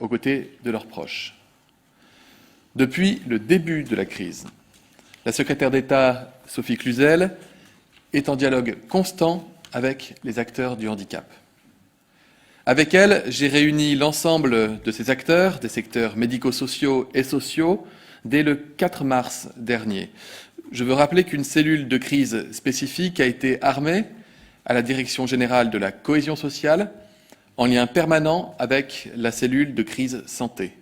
aux côtés de leurs proches. Depuis le début de la crise, la secrétaire d'État Sophie Cluzel est en dialogue constant avec les acteurs du handicap. Avec elle, j'ai réuni l'ensemble de ces acteurs, des secteurs médico-sociaux et sociaux, dès le 4 mars dernier. Je veux rappeler qu'une cellule de crise spécifique a été armée à la Direction générale de la cohésion sociale, en lien permanent avec la cellule de crise santé.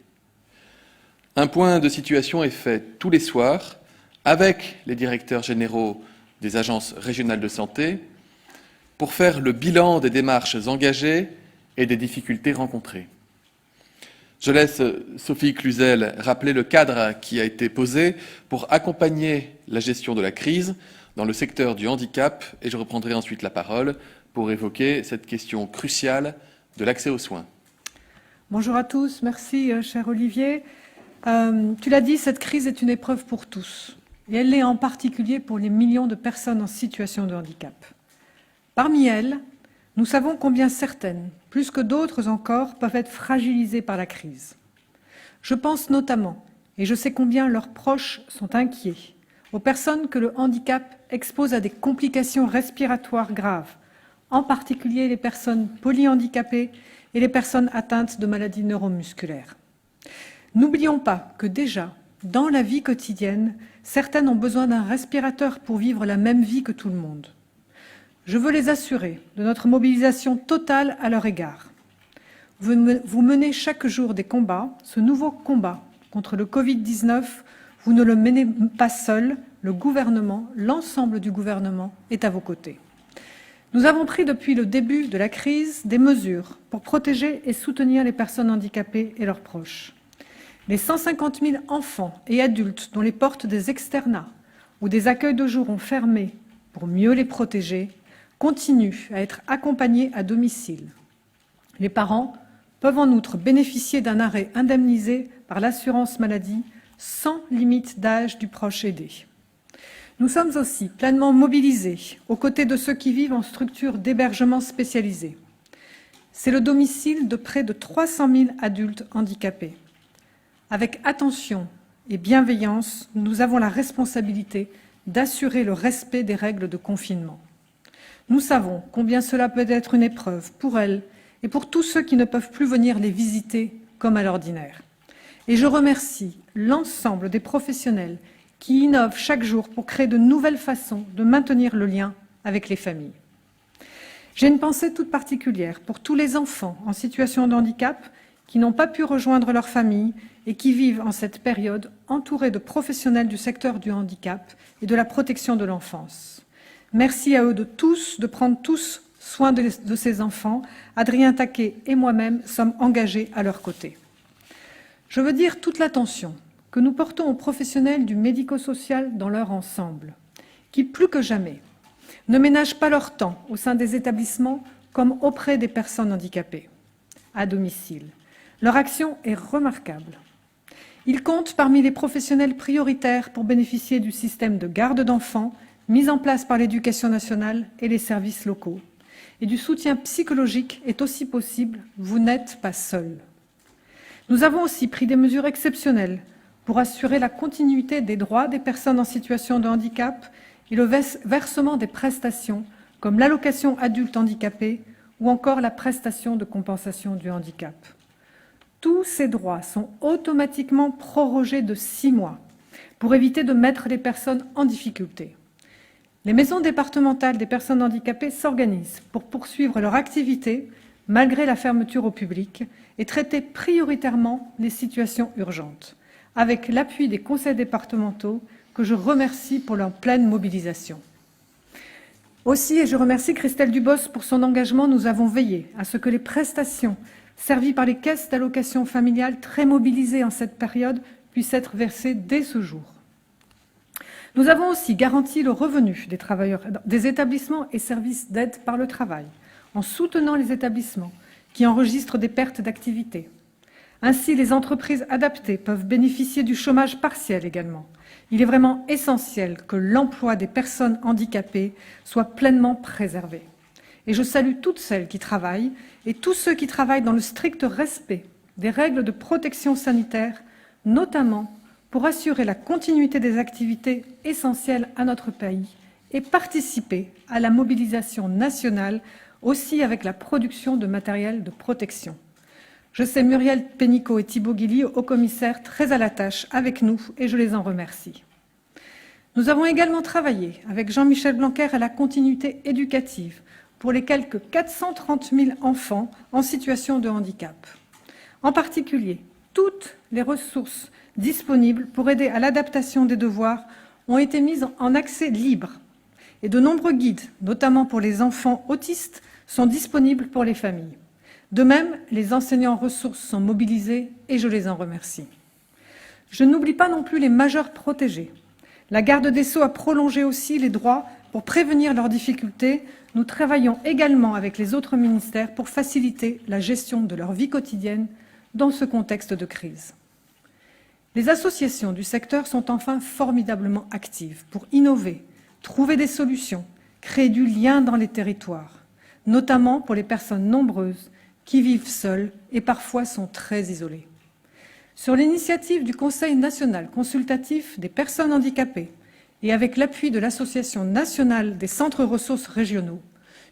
Un point de situation est fait tous les soirs avec les directeurs généraux des agences régionales de santé pour faire le bilan des démarches engagées et des difficultés rencontrées. Je laisse Sophie Cluzel rappeler le cadre qui a été posé pour accompagner la gestion de la crise dans le secteur du handicap et je reprendrai ensuite la parole pour évoquer cette question cruciale de l'accès aux soins. Bonjour à tous, merci cher Olivier. Tu l'as dit, cette crise est une épreuve pour tous et elle l'est en particulier pour les millions de personnes en situation de handicap. Parmi elles, nous savons combien certaines, plus que d'autres encore, peuvent être fragilisées par la crise. Je pense notamment, et je sais combien leurs proches sont inquiets, aux personnes que le handicap expose à des complications respiratoires graves, en particulier les personnes polyhandicapées et les personnes atteintes de maladies neuromusculaires. N'oublions pas que déjà, dans la vie quotidienne, certaines ont besoin d'un respirateur pour vivre la même vie que tout le monde. Je veux les assurer de notre mobilisation totale à leur égard. Vous menez chaque jour des combats. Ce nouveau combat contre le Covid-19, vous ne le menez pas seul. Le gouvernement, l'ensemble du gouvernement est à vos côtés. Nous avons pris depuis le début de la crise des mesures pour protéger et soutenir les personnes handicapées et leurs proches. Les 150 000 enfants et adultes dont les portes des externats ou des accueils de jour ont fermé pour mieux les protéger continuent à être accompagnés à domicile. Les parents peuvent en outre bénéficier d'un arrêt indemnisé par l'assurance maladie sans limite d'âge du proche aidé. Nous sommes aussi pleinement mobilisés aux côtés de ceux qui vivent en structures d'hébergement spécialisées. C'est le domicile de près de 300 000 adultes handicapés. Avec attention et bienveillance, nous avons la responsabilité d'assurer le respect des règles de confinement. Nous savons combien cela peut être une épreuve pour elles et pour tous ceux qui ne peuvent plus venir les visiter comme à l'ordinaire. Et je remercie l'ensemble des professionnels qui innovent chaque jour pour créer de nouvelles façons de maintenir le lien avec les familles. J'ai une pensée toute particulière pour tous les enfants en situation de handicap qui n'ont pas pu rejoindre leur famille et qui vivent en cette période entourés de professionnels du secteur du handicap et de la protection de l'enfance. Merci à eux de prendre tous soin de ces enfants. Adrien Taquet et moi-même sommes engagés à leur côté. Je veux dire toute l'attention que nous portons aux professionnels du médico-social dans leur ensemble, qui, plus que jamais, ne ménagent pas leur temps au sein des établissements comme auprès des personnes handicapées, à domicile. Leur action est remarquable. Ils comptent parmi les professionnels prioritaires pour bénéficier du système de garde d'enfants mis en place par l'Éducation nationale et les services locaux. Et du soutien psychologique est aussi possible, vous n'êtes pas seul. Nous avons aussi pris des mesures exceptionnelles pour assurer la continuité des droits des personnes en situation de handicap et le versement des prestations comme l'allocation adulte handicapé ou encore la prestation de compensation du handicap. Tous ces droits sont automatiquement prorogés de 6 mois pour éviter de mettre les personnes en difficulté. Les maisons départementales des personnes handicapées s'organisent pour poursuivre leur activité malgré la fermeture au public et traiter prioritairement les situations urgentes, avec l'appui des conseils départementaux que je remercie pour leur pleine mobilisation. Aussi, et je remercie Christelle Dubos pour son engagement, nous avons veillé à ce que les prestations servies par les caisses d'allocation familiale très mobilisées en cette période puissent être versées dès ce jour. Nous avons aussi garanti le revenu des travailleurs des établissements et services d'aide par le travail, en soutenant les établissements qui enregistrent des pertes d'activité. Ainsi, les entreprises adaptées peuvent bénéficier du chômage partiel également. Il est vraiment essentiel que l'emploi des personnes handicapées soit pleinement préservé. Et je salue toutes celles qui travaillent et tous ceux qui travaillent dans le strict respect des règles de protection sanitaire, notamment pour assurer la continuité des activités essentielles à notre pays et participer à la mobilisation nationale, aussi avec la production de matériel de protection. Je sais Muriel Pénicaud et Thibaut Guilly, hauts commissaires, très à la tâche avec nous et je les en remercie. Nous avons également travaillé avec Jean-Michel Blanquer à la continuité éducative pour les quelques 430 000 enfants en situation de handicap. En particulier, toutes les ressources disponibles pour aider à l'adaptation des devoirs ont été mises en accès libre et de nombreux guides, notamment pour les enfants autistes, sont disponibles pour les familles. De même, les enseignants ressources sont mobilisés et je les en remercie. Je n'oublie pas non plus les majeurs protégés. La garde des Sceaux a prolongé aussi les droits pour prévenir leurs difficultés. Nous travaillons également avec les autres ministères pour faciliter la gestion de leur vie quotidienne dans ce contexte de crise. Les associations du secteur sont enfin formidablement actives pour innover, trouver des solutions, créer du lien dans les territoires, notamment pour les personnes nombreuses qui vivent seules et parfois sont très isolées. Sur l'initiative du Conseil national consultatif des personnes handicapées et avec l'appui de l'Association nationale des centres ressources régionaux,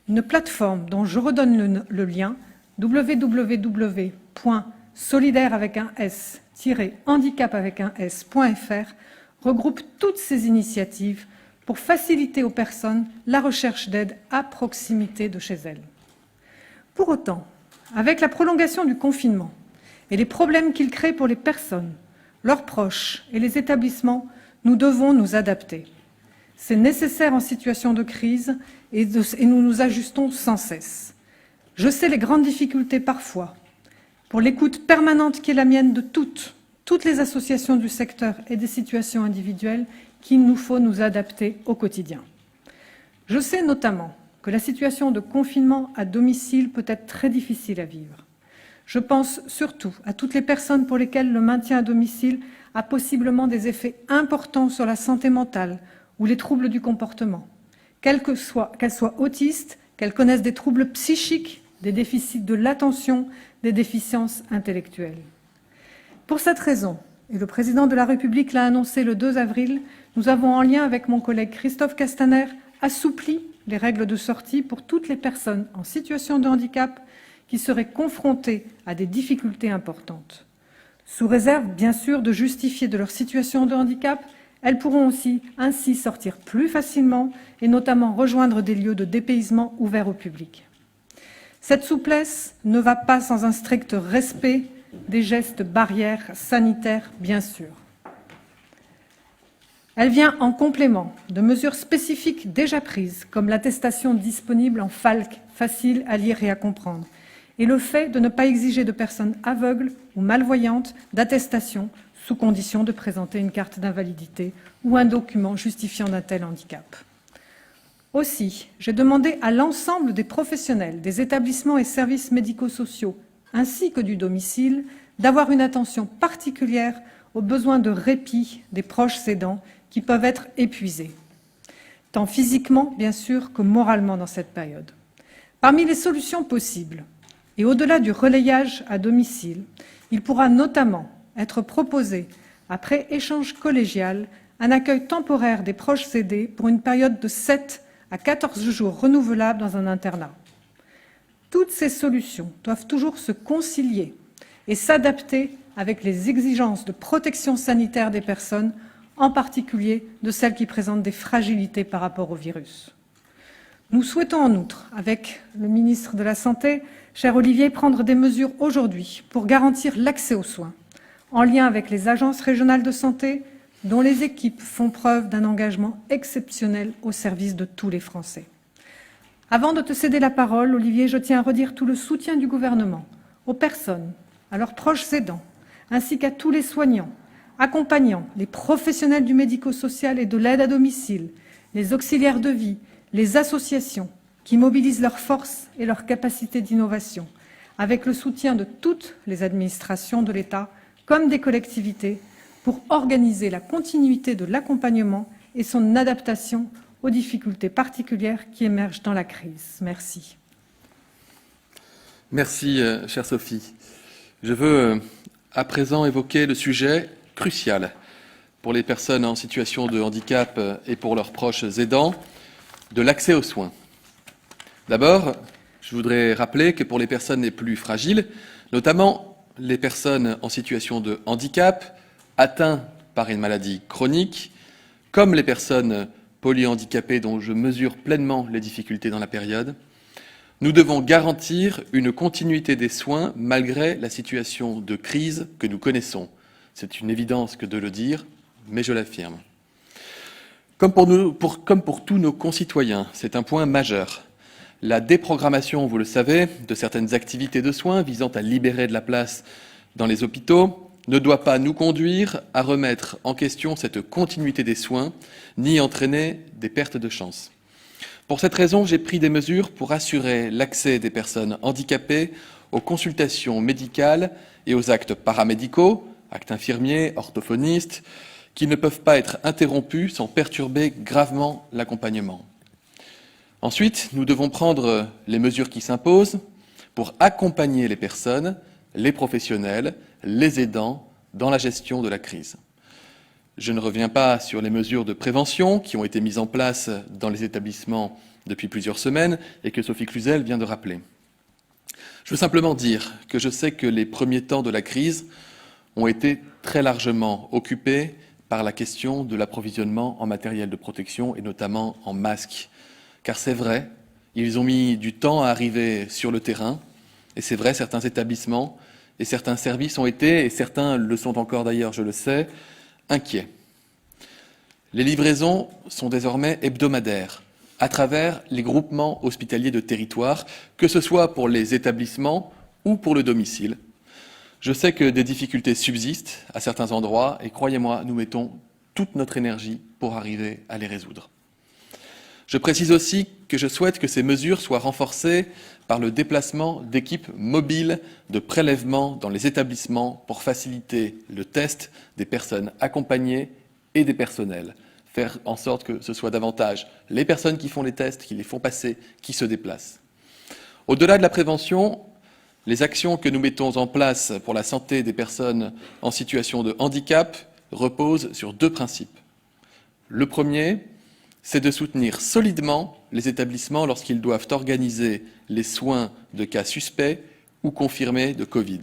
une plateforme dont je redonne le lien www.solidaire-handicap.fr regroupe toutes ces initiatives pour faciliter aux personnes la recherche d'aide à proximité de chez elles. Pour autant, avec la prolongation du confinement et les problèmes qu'il crée pour les personnes, leurs proches et les établissements, nous devons nous adapter. C'est nécessaire en situation de crise et nous nous ajustons sans cesse. Je sais les grandes difficultés parfois, pour l'écoute permanente qui est la mienne de toutes les associations du secteur et des situations individuelles qu'il nous faut nous adapter au quotidien. Je sais notamment que la situation de confinement à domicile peut être très difficile à vivre. Je pense surtout à toutes les personnes pour lesquelles le maintien à domicile a possiblement des effets importants sur la santé mentale ou les troubles du comportement, qu'elles soient autistes, qu'elles connaissent des troubles psychiques, des déficits de l'attention, des déficiences intellectuelles. Pour cette raison, et le président de la République l'a annoncé le 2 avril, nous avons, en lien avec mon collègue Christophe Castaner, assoupli les règles de sortie pour toutes les personnes en situation de handicap qui seraient confrontées à des difficultés importantes. Sous réserve, bien sûr, de justifier de leur situation de handicap, elles pourront aussi ainsi sortir plus facilement et notamment rejoindre des lieux de dépaysement ouverts au public. Cette souplesse ne va pas sans un strict respect des gestes barrières sanitaires, bien sûr. Elle vient en complément de mesures spécifiques déjà prises, comme l'attestation disponible en FALC, facile à lire et à comprendre, et le fait de ne pas exiger de personnes aveugles ou malvoyantes d'attestation sous condition de présenter une carte d'invalidité ou un document justifiant d'un tel handicap. Aussi, j'ai demandé à l'ensemble des professionnels des établissements et services médico-sociaux, ainsi que du domicile, d'avoir une attention particulière aux besoins de répit des proches aidants qui peuvent être épuisés, tant physiquement, bien sûr, que moralement dans cette période. Parmi les solutions possibles, et au-delà du relayage à domicile, il pourra notamment être proposé, après échange collégial, un accueil temporaire des proches aidés pour une période de 7 à 14 jours renouvelables dans un internat. Toutes ces solutions doivent toujours se concilier et s'adapter avec les exigences de protection sanitaire des personnes, en particulier de celles qui présentent des fragilités par rapport au virus. Nous souhaitons en outre, avec le ministre de la Santé, cher Olivier, prendre des mesures aujourd'hui pour garantir l'accès aux soins, en lien avec les agences régionales de santé, dont les équipes font preuve d'un engagement exceptionnel au service de tous les Français. Avant de te céder la parole, Olivier, je tiens à redire tout le soutien du gouvernement aux personnes, à leurs proches aidants, ainsi qu'à tous les soignants, accompagnants, les professionnels du médico-social et de l'aide à domicile, les auxiliaires de vie, les associations qui mobilisent leurs forces et leurs capacités d'innovation, avec le soutien de toutes les administrations de l'État comme des collectivités, pour organiser la continuité de l'accompagnement et son adaptation aux difficultés particulières qui émergent dans la crise. Merci. Merci, chère Sophie. Je veux à présent évoquer le sujet crucial pour les personnes en situation de handicap et pour leurs proches aidants, de l'accès aux soins. D'abord, je voudrais rappeler que pour les personnes les plus fragiles, notamment les personnes en situation de handicap, atteintes par une maladie chronique, comme les personnes polyhandicapées dont je mesure pleinement les difficultés dans la période, nous devons garantir une continuité des soins malgré la situation de crise que nous connaissons. C'est une évidence que de le dire, mais je l'affirme. Comme pour tous nos concitoyens, c'est un point majeur. La déprogrammation, vous le savez, de certaines activités de soins visant à libérer de la place dans les hôpitaux ne doit pas nous conduire à remettre en question cette continuité des soins, ni entraîner des pertes de chance. Pour cette raison, j'ai pris des mesures pour assurer l'accès des personnes handicapées aux consultations médicales et aux actes paramédicaux, actes infirmiers, orthophonistes, qui ne peuvent pas être interrompus sans perturber gravement l'accompagnement. Ensuite, nous devons prendre les mesures qui s'imposent pour accompagner les personnes, les professionnels, les aidants dans la gestion de la crise. Je ne reviens pas sur les mesures de prévention qui ont été mises en place dans les établissements depuis plusieurs semaines et que Sophie Cluzel vient de rappeler. Je veux simplement dire que je sais que les premiers temps de la crise ont été très largement occupés par la question de l'approvisionnement en matériel de protection et notamment en masques. Car c'est vrai, ils ont mis du temps à arriver sur le terrain et c'est vrai, certains établissements et certains services ont été, et certains le sont encore d'ailleurs, je le sais, inquiets. Les livraisons sont désormais hebdomadaires à travers les groupements hospitaliers de territoire, que ce soit pour les établissements ou pour le domicile. Je sais que des difficultés subsistent à certains endroits et croyez-moi, nous mettons toute notre énergie pour arriver à les résoudre. Je précise aussi que je souhaite que ces mesures soient renforcées par le déplacement d'équipes mobiles de prélèvement dans les établissements pour faciliter le test des personnes accompagnées et des personnels. Faire en sorte que ce soit davantage les personnes qui font les tests, qui les font passer, qui se déplacent. Au-delà de la prévention, les actions que nous mettons en place pour la santé des personnes en situation de handicap reposent sur deux principes. Le premier, c'est de soutenir solidement les établissements lorsqu'ils doivent organiser les soins de cas suspects ou confirmés de Covid.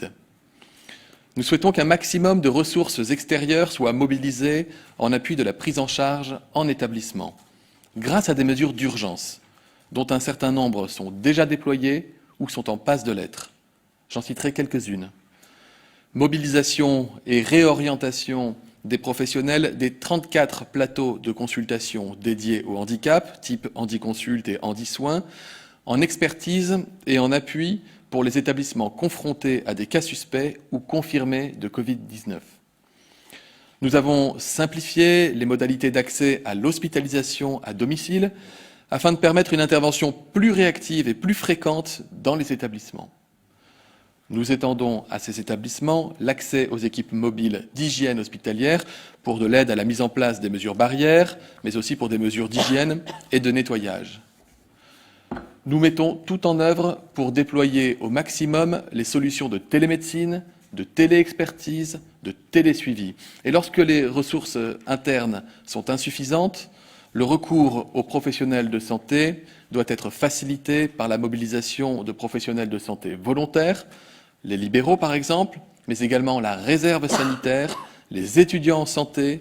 Nous souhaitons qu'un maximum de ressources extérieures soient mobilisées en appui de la prise en charge en établissement, grâce à des mesures d'urgence, dont un certain nombre sont déjà déployées ou sont en passe de l'être. J'en citerai quelques-unes. Mobilisation et réorientation des professionnels des 34 plateaux de consultation dédiés au handicap, type HandiConsult et HandiSoins, en expertise et en appui pour les établissements confrontés à des cas suspects ou confirmés de Covid-19. Nous avons simplifié les modalités d'accès à l'hospitalisation à domicile afin de permettre une intervention plus réactive et plus fréquente dans les établissements. Nous étendons à ces établissements l'accès aux équipes mobiles d'hygiène hospitalière pour de l'aide à la mise en place des mesures barrières, mais aussi pour des mesures d'hygiène et de nettoyage. Nous mettons tout en œuvre pour déployer au maximum les solutions de télémédecine, de téléexpertise, de télésuivi. Et lorsque les ressources internes sont insuffisantes, le recours aux professionnels de santé doit être facilité par la mobilisation de professionnels de santé volontaires, les libéraux par exemple, mais également la réserve sanitaire, les étudiants en santé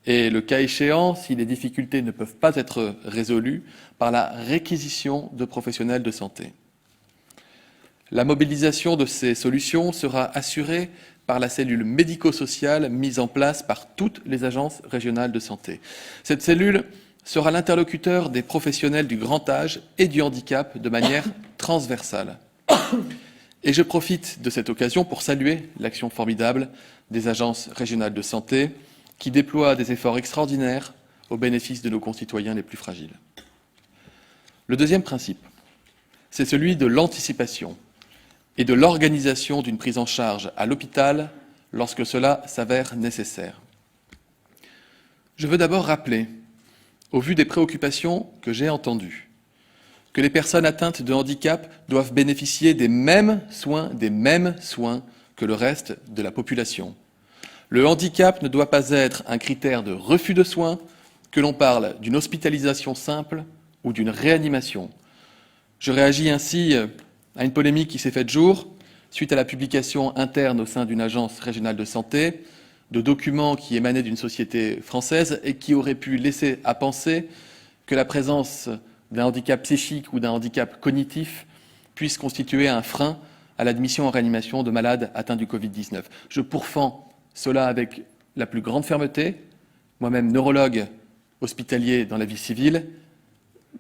et, le cas échéant, si les difficultés ne peuvent pas être résolues, par la réquisition de professionnels de santé. La mobilisation de ces solutions sera assurée par la cellule médico-sociale mise en place par toutes les agences régionales de santé. Cette cellule sera l'interlocuteur des professionnels du grand âge et du handicap de manière transversale. Et je profite de cette occasion pour saluer l'action formidable des agences régionales de santé qui déploient des efforts extraordinaires au bénéfice de nos concitoyens les plus fragiles. Le deuxième principe, c'est celui de l'anticipation et de l'organisation d'une prise en charge à l'hôpital lorsque cela s'avère nécessaire. Je veux d'abord rappeler, au vu des préoccupations que j'ai entendues, que les personnes atteintes de handicap doivent bénéficier des mêmes soins que que le reste de la population. Le handicap ne doit pas être un critère de refus de soins, que l'on parle d'une hospitalisation simple ou d'une réanimation. Je réagis ainsi à une polémique qui s'est faite jour suite à la publication interne au sein d'une agence régionale de santé de documents qui émanaient d'une société française et qui auraient pu laisser à penser que la présence d'un handicap psychique ou d'un handicap cognitif puisse constituer un frein à l'admission en réanimation de malades atteints du Covid-19. Je pourfends cela avec la plus grande fermeté. Moi-même, neurologue hospitalier dans la vie civile,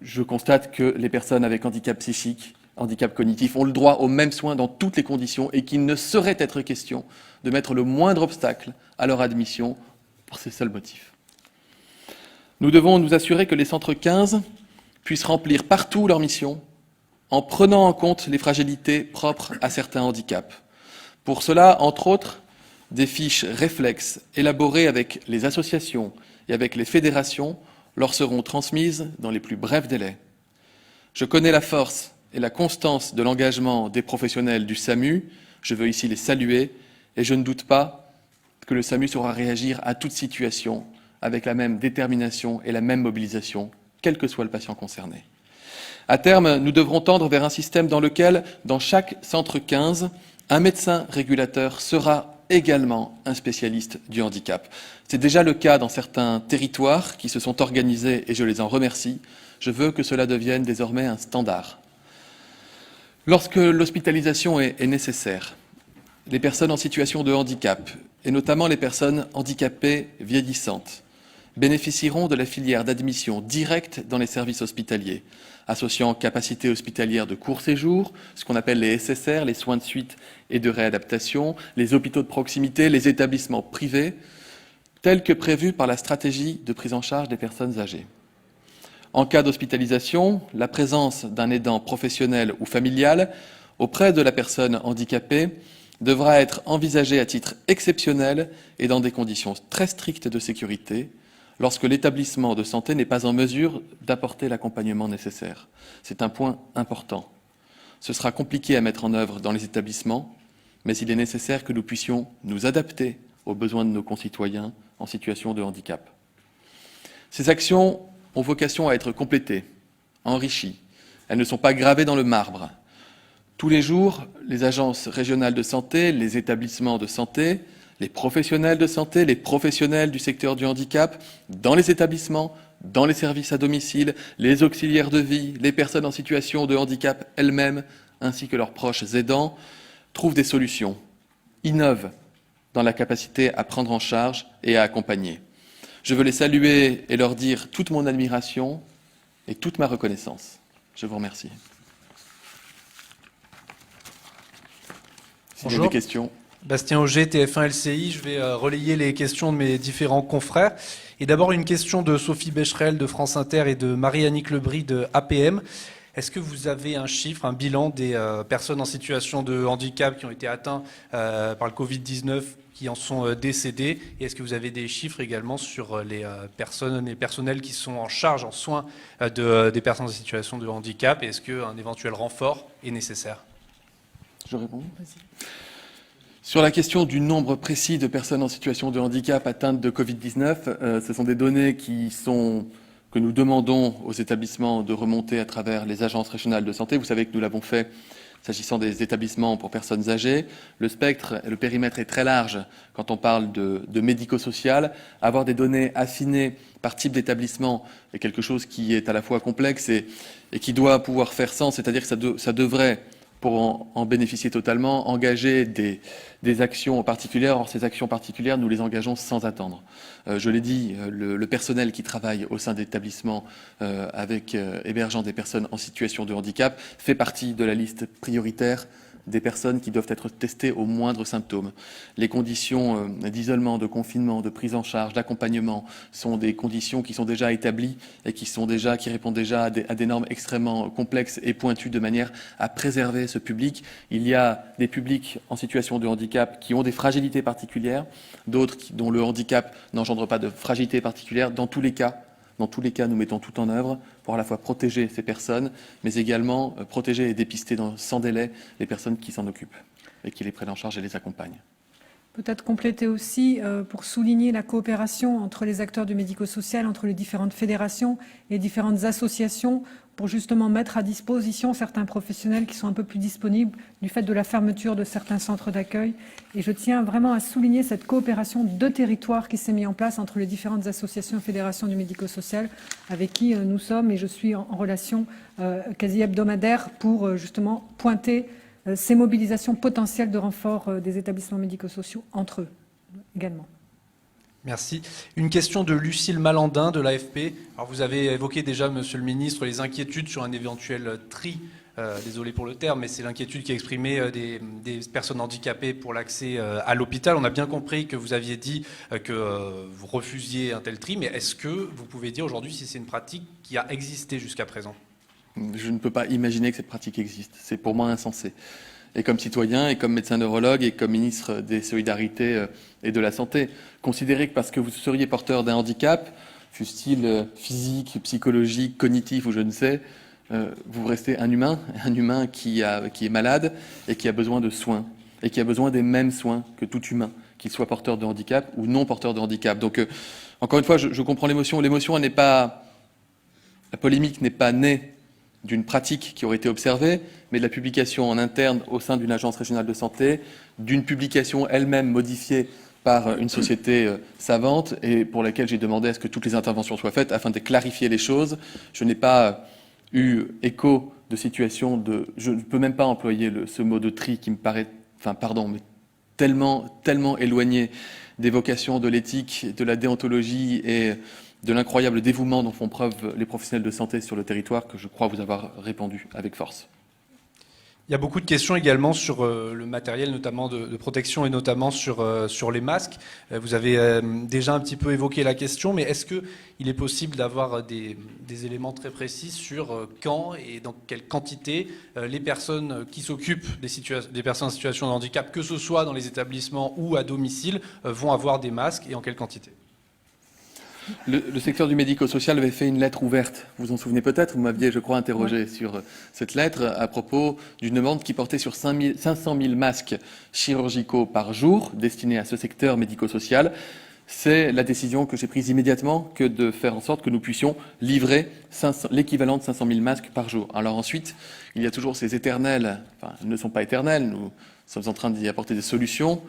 je constate que les personnes avec handicap psychique, handicap cognitif, ont le droit aux mêmes soins dans toutes les conditions et qu'il ne saurait être question de mettre le moindre obstacle à leur admission pour ces seuls motifs. Nous devons nous assurer que les centres 15 puissent remplir partout leur mission en prenant en compte les fragilités propres à certains handicaps. Pour cela, entre autres, des fiches réflexes élaborées avec les associations et avec les fédérations leur seront transmises dans les plus brefs délais. Je connais la force et la constance de l'engagement des professionnels du SAMU, je veux ici les saluer, et je ne doute pas que le SAMU saura réagir à toute situation avec la même détermination et la même mobilisation, quel que soit le patient concerné. À terme, nous devrons tendre vers un système dans lequel, dans chaque centre 15, un médecin régulateur sera également un spécialiste du handicap. C'est déjà le cas dans certains territoires qui se sont organisés et je les en remercie. Je veux que cela devienne désormais un standard. Lorsque l'hospitalisation est nécessaire, les personnes en situation de handicap, et notamment les personnes handicapées vieillissantes, bénéficieront de la filière d'admission directe dans les services hospitaliers, associant capacité hospitalière de court séjour, ce qu'on appelle les SSR, les soins de suite et de réadaptation, les hôpitaux de proximité, les établissements privés, tels que prévus par la stratégie de prise en charge des personnes âgées. En cas d'hospitalisation, la présence d'un aidant professionnel ou familial auprès de la personne handicapée devra être envisagée à titre exceptionnel et dans des conditions très strictes de sécurité, lorsque l'établissement de santé n'est pas en mesure d'apporter l'accompagnement nécessaire. C'est un point important. Ce sera compliqué à mettre en œuvre dans les établissements, mais il est nécessaire que nous puissions nous adapter aux besoins de nos concitoyens en situation de handicap. Ces actions ont vocation à être complétées, enrichies. Elles ne sont pas gravées dans le marbre. Tous les jours, les agences régionales de santé, les établissements de santé, les professionnels de santé, les professionnels du secteur du handicap, dans les établissements, dans les services à domicile, les auxiliaires de vie, les personnes en situation de handicap elles-mêmes, ainsi que leurs proches aidants, trouvent des solutions, innovent dans la capacité à prendre en charge et à accompagner. Je veux les saluer et leur dire toute mon admiration et toute ma reconnaissance. Je vous remercie. S'il y a des questions. Bastien Auger, TF1 LCI. Je vais relayer les questions de mes différents confrères. Et d'abord une question de Sophie Becherel de France Inter et de Marie-Annick Lebris de APM. Est-ce que vous avez un chiffre, un bilan des personnes en situation de handicap qui ont été atteintes par le Covid-19, qui en sont décédées? Et est-ce que vous avez des chiffres également sur les personnes et personnels qui sont en charge, en soins des personnes en situation de handicap? Et est-ce qu'un éventuel renfort est nécessaire? Je réponds. Vas-y. Sur la question du nombre précis de personnes en situation de handicap atteintes de Covid-19, ce sont des données que nous demandons aux établissements de remonter à travers les agences régionales de santé. Vous savez que nous l'avons fait s'agissant des établissements pour personnes âgées. Le spectre et le périmètre est très large quand on parle de médico-social. Avoir des données affinées par type d'établissement est quelque chose qui est à la fois complexe et qui doit pouvoir faire sens, c'est-à-dire que ça devrait, pour en bénéficier totalement, engager des actions particulières. Or, ces actions particulières, nous les engageons sans attendre. Je l'ai dit, le personnel qui travaille au sein d'établissements hébergeant des personnes en situation de handicap fait partie de la liste prioritaire des personnes qui doivent être testées aux moindres symptômes. Les conditions d'isolement, de confinement, de prise en charge, d'accompagnement sont des conditions qui sont déjà établies et qui répondent déjà à des normes extrêmement complexes et pointues de manière à préserver ce public. Il y a des publics en situation de handicap qui ont des fragilités particulières, d'autres dont le handicap n'engendre pas de fragilité particulière. Dans tous les cas, nous mettons tout en œuvre pour à la fois protéger ces personnes, mais également protéger et dépister sans délai les personnes qui s'en occupent. et qui les prennent en charge et les accompagnent. Peut-être compléter aussi pour souligner la coopération entre les acteurs du médico-social, entre les différentes fédérations et différentes associations, pour justement mettre à disposition certains professionnels qui sont un peu plus disponibles du fait de la fermeture de certains centres d'accueil. Et je tiens vraiment à souligner cette coopération de territoire qui s'est mise en place entre les différentes associations et fédérations du médico-social avec qui nous sommes, et je suis en relation quasi hebdomadaire pour justement pointer ces mobilisations potentielles de renfort des établissements médico-sociaux entre eux également. Merci. Une question de Lucille Malandin de l'AFP. Alors vous avez évoqué déjà, Monsieur le Ministre, les inquiétudes sur un éventuel tri. Désolé pour le terme, mais c'est l'inquiétude qui est exprimée des personnes handicapées pour l'accès à l'hôpital. On a bien compris que vous aviez dit que vous refusiez un tel tri, mais est-ce que vous pouvez dire aujourd'hui si c'est une pratique qui a existé jusqu'à présent ? Je ne peux pas imaginer que cette pratique existe. C'est pour moi insensé. Et comme citoyen, et comme médecin neurologue, et comme ministre des Solidarités et de la Santé, considérer que parce que vous seriez porteur d'un handicap, fût-il physique, psychologique, cognitif ou je ne sais, vous restez un humain qui est malade et qui a besoin de soins, et qui a besoin des mêmes soins que tout humain, qu'il soit porteur de handicap ou non porteur de handicap. Donc, encore une fois, je comprends l'émotion. L'émotion, elle n'est pas... La polémique n'est pas née d'une pratique qui aurait été observée, mais de la publication en interne au sein d'une agence régionale de santé, d'une publication elle-même modifiée par une société savante et pour laquelle j'ai demandé à ce que toutes les interventions soient faites afin de clarifier les choses. Je n'ai pas eu écho de situation de... Je ne peux même pas employer ce mot de tri qui me paraît, mais tellement éloigné des vocations de l'éthique, de la déontologie et de l'incroyable dévouement dont font preuve les professionnels de santé sur le territoire que je crois vous avoir répondu avec force. Il y a beaucoup de questions également sur le matériel, notamment de protection et notamment sur les masques. Vous avez déjà un petit peu évoqué la question, mais est-ce qu'il est possible d'avoir des éléments très précis sur quand et dans quelle quantité les personnes qui s'occupent des personnes en situation de handicap, que ce soit dans les établissements ou à domicile, vont avoir des masques et en quelle quantité ? Le secteur du médico-social avait fait une lettre ouverte. Vous vous en souvenez peut-être, vous m'aviez, je crois, interrogé sur cette lettre à propos d'une demande qui portait sur 500 000 masques chirurgicaux par jour destinés à ce secteur médico-social. C'est la décision que j'ai prise immédiatement que de faire en sorte que nous puissions livrer l'équivalent de 500 000 masques par jour. Alors ensuite, il y a toujours ces éternels, ils ne sont pas éternels, nous sommes en train d'y apporter des solutions.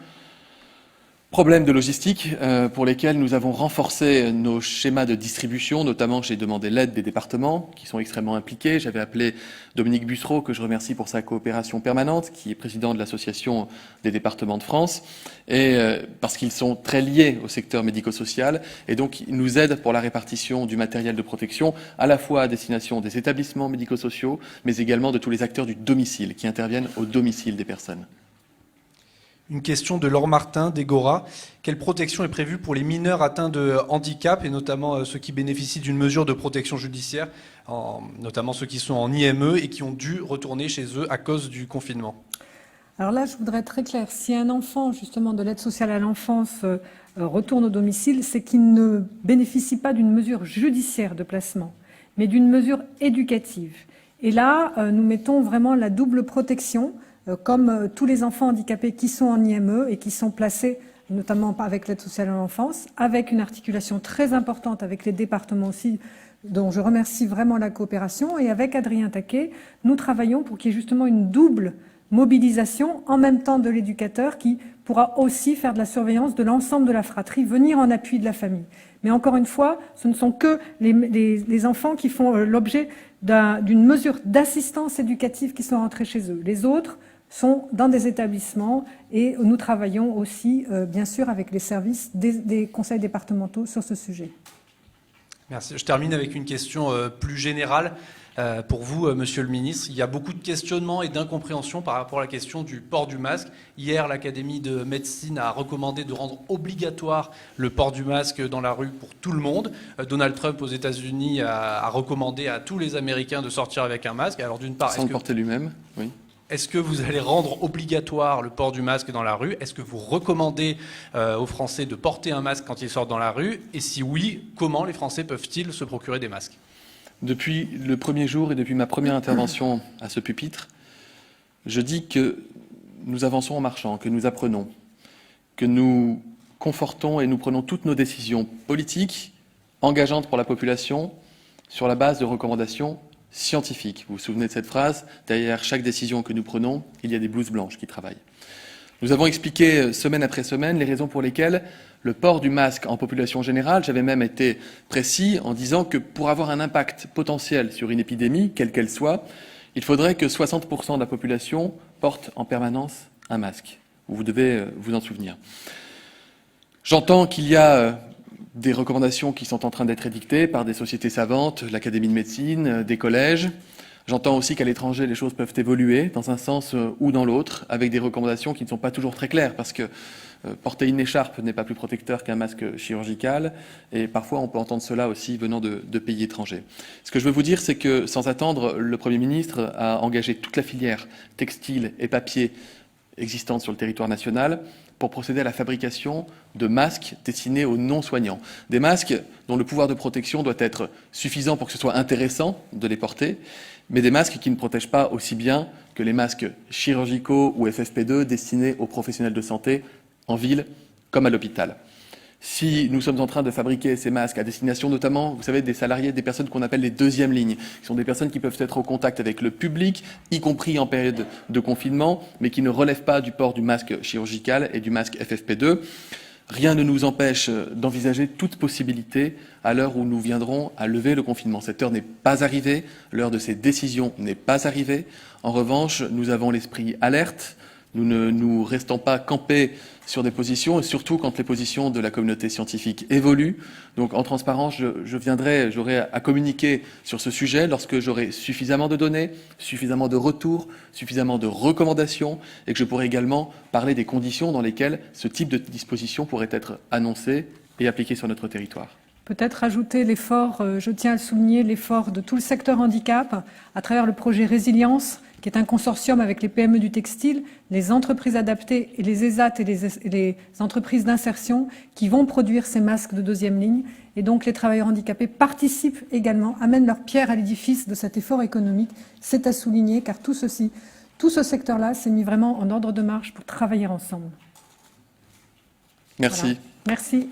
Problèmes de logistique pour lesquels nous avons renforcé nos schémas de distribution, notamment j'ai demandé l'aide des départements qui sont extrêmement impliqués. J'avais appelé Dominique Bussereau, que je remercie pour sa coopération permanente, qui est président de l'Association des départements de France, et parce qu'ils sont très liés au secteur médico-social, et donc ils nous aident pour la répartition du matériel de protection, à la fois à destination des établissements médico-sociaux, mais également de tous les acteurs du domicile, qui interviennent au domicile des personnes. Une question de Laure Martin, d'Egora. Quelle protection est prévue pour les mineurs atteints de handicap, et notamment ceux qui bénéficient d'une mesure de protection judiciaire, notamment ceux qui sont en IME et qui ont dû retourner chez eux à cause du confinement ? Alors là, je voudrais être très clair. Si un enfant, justement, de l'aide sociale à l'enfance retourne au domicile, c'est qu'il ne bénéficie pas d'une mesure judiciaire de placement, mais d'une mesure éducative. Et là, nous mettons vraiment la double protection, comme tous les enfants handicapés qui sont en IME et qui sont placés, notamment avec l'aide sociale à l'enfance, avec une articulation très importante avec les départements aussi, dont je remercie vraiment la coopération. Et avec Adrien Taquet, nous travaillons pour qu'il y ait justement une double mobilisation en même temps de l'éducateur qui pourra aussi faire de la surveillance de l'ensemble de la fratrie, venir en appui de la famille. Mais encore une fois, ce ne sont que les enfants qui font l'objet d'une mesure d'assistance éducative qui sont rentrés chez eux. Les autres sont dans des établissements et nous travaillons aussi, bien sûr, avec les services des conseils départementaux sur ce sujet. Merci. Je termine avec une question plus générale. Pour vous, Monsieur le Ministre, il y a beaucoup de questionnements et d'incompréhension par rapport à la question du port du masque. Hier, l'Académie de médecine a recommandé de rendre obligatoire le port du masque dans la rue pour tout le monde. Donald Trump aux États-Unis a recommandé à tous les Américains de sortir avec un masque. Alors d'une part, sans le porter lui-même, oui. Est-ce que vous allez rendre obligatoire le port du masque dans la rue ? Est-ce que vous recommandez aux Français de porter un masque quand ils sortent dans la rue ? Et si oui, comment les Français peuvent-ils se procurer des masques ? Depuis le premier jour et depuis ma première intervention à ce pupitre, je dis que nous avançons en marchant, que nous apprenons, que nous confortons et nous prenons toutes nos décisions politiques engageantes pour la population sur la base de recommandations scientifiques. Vous vous souvenez de cette phrase? Derrière chaque décision que nous prenons, il y a des blouses blanches qui travaillent. Nous avons expliqué semaine après semaine les raisons pour lesquelles le port du masque en population générale, j'avais même été précis en disant que pour avoir un impact potentiel sur une épidémie, quelle qu'elle soit, il faudrait que 60% de la population porte en permanence un masque. Vous devez vous en souvenir. J'entends qu'il y a des recommandations qui sont en train d'être édictées par des sociétés savantes, l'Académie de médecine, des collèges. J'entends aussi qu'à l'étranger, les choses peuvent évoluer dans un sens ou dans l'autre, avec des recommandations qui ne sont pas toujours très claires, parce que porter une écharpe n'est pas plus protecteur qu'un masque chirurgical, et parfois on peut entendre cela aussi venant de pays étrangers. Ce que je veux vous dire, c'est que sans attendre, le Premier ministre a engagé toute la filière textile et papier existante sur le territoire national pour procéder à la fabrication de masques destinés aux non-soignants. Des masques dont le pouvoir de protection doit être suffisant pour que ce soit intéressant de les porter, mais des masques qui ne protègent pas aussi bien que les masques chirurgicaux ou FFP2 destinés aux professionnels de santé en ville comme à l'hôpital. Si nous sommes en train de fabriquer ces masques à destination notamment, vous savez, des salariés, des personnes qu'on appelle les deuxièmes lignes, qui sont des personnes qui peuvent être au contact avec le public, y compris en période de confinement, mais qui ne relèvent pas du port du masque chirurgical et du masque FFP2, rien ne nous empêche d'envisager toute possibilité à l'heure où nous viendrons à lever le confinement. Cette heure n'est pas arrivée, l'heure de ces décisions n'est pas arrivée. En revanche, nous avons l'esprit alerte, nous ne nous restons pas campés sur des positions, et surtout quand les positions de la communauté scientifique évoluent. Donc en transparence, j'aurai à communiquer sur ce sujet lorsque j'aurai suffisamment de données, suffisamment de retours, suffisamment de recommandations, et que je pourrai également parler des conditions dans lesquelles ce type de disposition pourrait être annoncé et appliqué sur notre territoire. Peut-être ajouter l'effort, je tiens à le souligner, l'effort de tout le secteur handicap à travers le projet Résilience, qui est un consortium avec les PME du textile, les entreprises adaptées et les ESAT et les entreprises d'insertion qui vont produire ces masques de deuxième ligne. Et donc les travailleurs handicapés participent également, amènent leur pierre à l'édifice de cet effort économique. C'est à souligner car tout ce secteur-là s'est mis vraiment en ordre de marche pour travailler ensemble. Merci. Voilà. Merci.